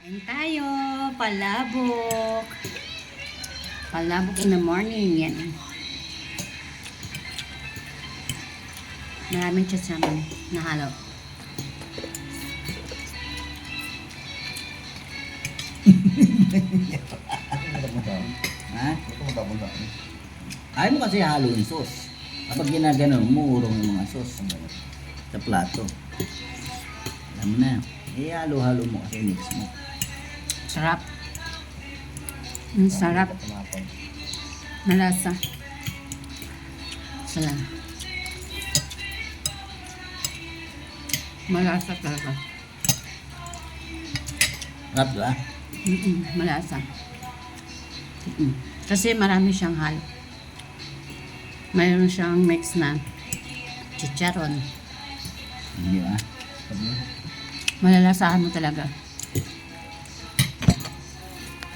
Kain tayo, palabok. Palabok in the morning, yan. Maraming chats naman nahalo. Ha? Ayaw mo kasi halo yung sauce. Kapag ginaganon mo, urong yung mga sauce sa plato. Alam mo na. Halo-halo mo kasi mix mo. Sarap. Ang sarap. Malasa. Sarap. Malasa talaga. Sarap ba? Malasa. Kasi marami siyang halo. Mayroon siyang mix na chicharon. Hindi ba? Malalasahan mo talaga.